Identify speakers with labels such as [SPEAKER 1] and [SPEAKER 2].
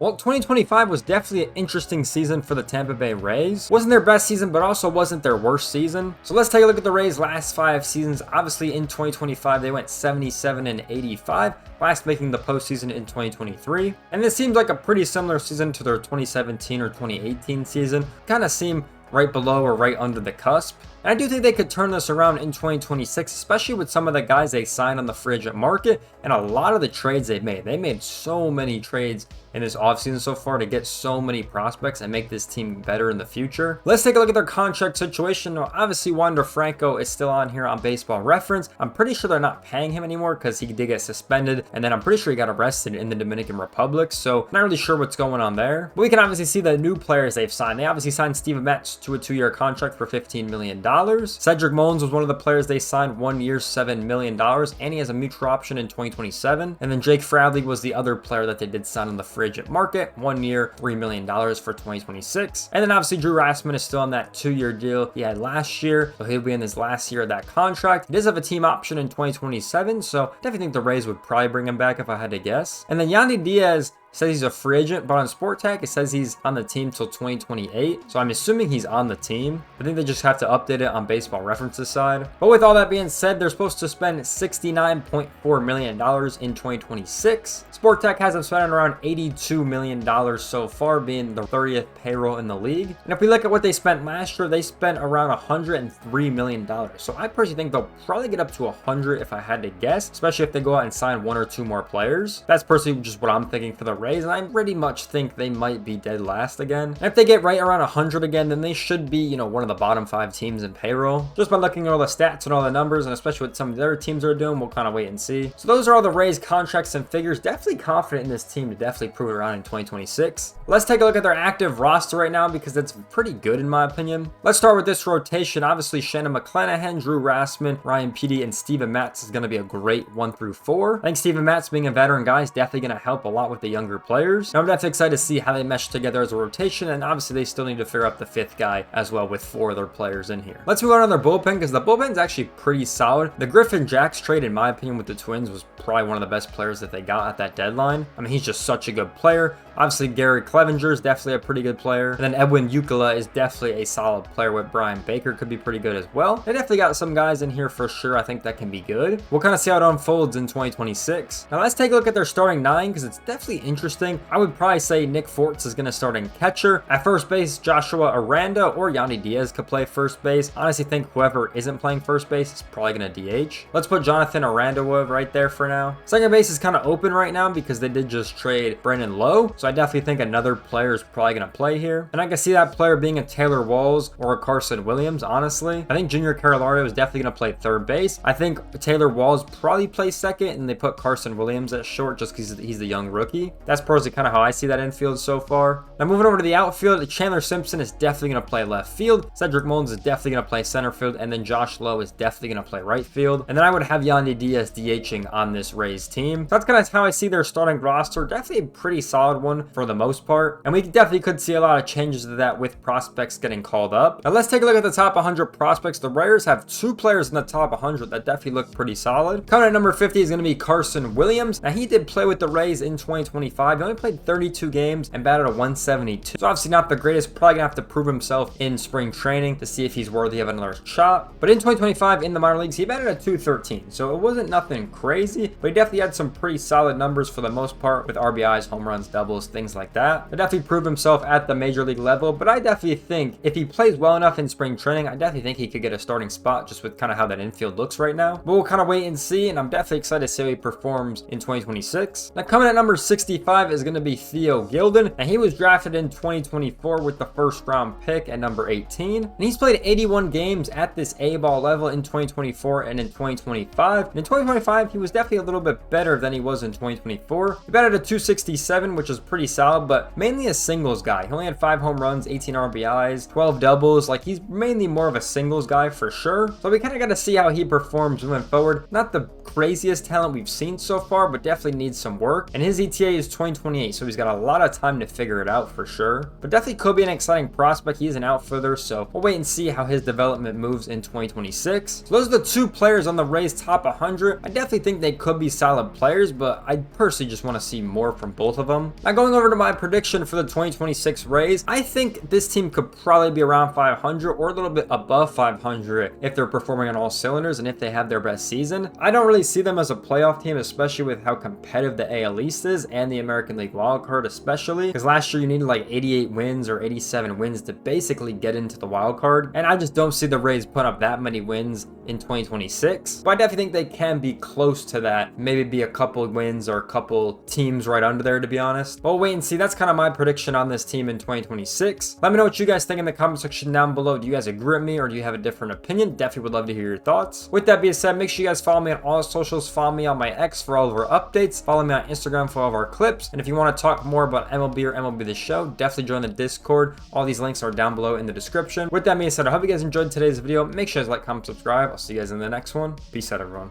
[SPEAKER 1] Well, 2025 was definitely an interesting season for the Tampa Bay Rays. Wasn't their best season, but also wasn't their worst season. So let's take a look at the Rays' last 5 seasons. Obviously, in 2025, they went 77 and 85, last making the postseason in 2023. And this seems like a pretty similar season to their 2017 or 2018 season. Kind of seem right below or right under the cusp. And I do think they could turn this around in 2026, especially with some of the guys they signed on the free agent market and a lot of the trades they've made. They made so many trades in this offseason so far to get so many prospects and make this team better in the future. Let's take a look at their contract situation. Now, obviously, Wander Franco is still on here on Baseball Reference. I'm pretty sure they're not paying him anymore because he did get suspended, and then I'm pretty sure he got arrested in the Dominican Republic, so not really sure what's going on there. But we can obviously see the new players they've signed. They obviously signed Steven Matz to a 2-year contract for $15 million. Cedric Mullins was one of the players they signed, 1 year, $7 million, and he has a mutual option in 2027. And then Jake Fradley was the other player that they did sign on the free agent market, 1 year, $3 million for 2026. And then obviously Drew Rassman is still on that 2-year deal he had last year, so he'll be in his last year of that contract. He does have a team option in 2027, so definitely think the Rays would probably bring him back if I had to guess. And then Yandy Diaz says he's a free agent, but on Sport Tech, it says he's on the team till 2028. So I'm assuming he's on the team. I think they just have to update it on Baseball References side. But with all that being said, they're supposed to spend $69.4 million in 2026. Sport Tech has them spending around $82 million so far, being the 30th payroll in the league. And if we look at what they spent last year, they spent around $103 million. So I personally think they'll probably get up to 100 if I had to guess, especially if they go out and sign 1 or 2 more players. That's personally just what I'm thinking for the Rays, and I pretty much think they might be dead last again. And if they get right around 100 again, then they should be, one of the bottom 5 teams in payroll. Just by looking at all the stats and all the numbers, and especially what some of the other teams are doing, we'll kind of wait and see. So those are all the Rays contracts and figures. Definitely confident in this team to definitely prove it around in 2026. Let's take a look at their active roster right now because it's pretty good in my opinion. Let's start with this rotation. Obviously, Shannon McClanahan, Drew Rassman, Ryan Petey, and Steven Matz is going to be a great 1 through 4. I think Steven Matz, being a veteran guy, is definitely going to help a lot with the younger players. Now, I'm definitely excited to see how they mesh together as a rotation, and obviously they still need to figure out the 5th guy as well with 4 other players in here. Let's move on to their bullpen because the bullpen's actually pretty solid. The Griffin Jacks trade, in my opinion, with the Twins was probably one of the best players that they got at that deadline. I mean, he's just such a good player. Obviously, Gary Clevenger is definitely a pretty good player. And then Edwin Euclid is definitely a solid player with Brian Baker. Could be pretty good as well. They definitely got some guys in here for sure. I think that can be good. We'll kind of see how it unfolds in 2026. Now, let's take a look at their starting 9 because it's definitely interesting. I would probably say Nick Forts is going to start in catcher. At first base, Joshua Aranda or Yandy Diaz could play first base. Honestly, think whoever isn't playing first base is probably going to DH. Let's put Jonathan Aranda right there for now. Second base is kind of open right now because they did just trade Brandon Lowe. So I definitely think another player is probably going to play here. And I can see that player being a Taylor Walls or a Carson Williams, honestly. I think Junior Carolario is definitely going to play third base. I think Taylor Walls probably plays second, and they put Carson Williams at short just because he's the young rookie. That's personally kind of how I see that infield so far. Now moving over to the outfield, Chandler Simpson is definitely going to play left field. Cedric Mullins is definitely going to play center field, and then Josh Lowe is definitely going to play right field. And then I would have Yandy Diaz DHing on this Rays team. So that's kind of how I see their starting roster. Definitely a pretty solid one for the most part. And we definitely could see a lot of changes to that with prospects getting called up. Now let's take a look at the top 100 prospects. The Rays have 2 players in the top 100 that definitely look pretty solid. Coming at number 50 is going to be Carson Williams. Now he did play with the Rays in 2025. He only played 32 games and batted a 172. So obviously not the greatest. Probably going to have to prove himself in spring training to see if he's worthy of another shot. But in 2025 in the minor leagues, he batted a 213. So it wasn't nothing crazy, but he definitely had some pretty solid numbers for the most part with RBIs, home runs, doubles, things like that. He definitely proved himself at the major league level, but I definitely think if he plays well enough in spring training, I definitely think he could get a starting spot just with kind of how that infield looks right now. But we'll kind of wait and see, and I'm definitely excited to see how he performs in 2026. Now coming at number 65 is going to be Theo Gilden, and he was drafted in 2024 with the 1st round pick at number 18. And he's played 81 games at this A-ball level in 2024 and in 2025. And in 2025, he was definitely a little bit better than he was in 2024. He batted a 267, which is pretty solid, but mainly a singles guy. He only had 5 home runs, 18 RBIs, 12 doubles. Like, he's mainly more of a singles guy for sure. So we kind of got to see how he performs moving forward. Not the craziest talent we've seen so far, but definitely needs some work. And his ETA is 28, so he's got a lot of time to figure it out for sure. But definitely could be an exciting prospect. He is an outfielder, so we'll wait and see how his development moves in 2026. So those are the two players on the Rays top 100. I definitely think they could be solid players, but I personally just want to see more from both of them. Now going over to my prediction for the 2026 Rays, I think this team could probably be around 500 or a little bit above 500 if they're performing on all cylinders and if they have their best season. I don't really see them as a playoff team, especially with how competitive the AL East is and the American League wildcard especially, because last year you needed like 88 wins or 87 wins to basically get into the wildcard, and I just don't see the Rays put up that many wins in 2026. But I definitely think they can be close to that, maybe be a couple wins or a couple teams right under there, to be honest. But we'll wait and see. That's kind of my prediction on this team in 2026. Let me know what you guys think in the comment section down below. Do you guys agree with me or do you have a different opinion? Definitely would love to hear your thoughts. With that being said, make sure you guys follow me on all socials. Follow me on my X for all of our updates. Follow me on Instagram for all of our clips. And if you want to talk more about MLB or MLB The Show, definitely join the Discord. All these links are down below in the description. With that being said, I hope you guys enjoyed today's video. Make sure you guys like, comment, subscribe. I'll see you guys in the next one. Peace out, everyone.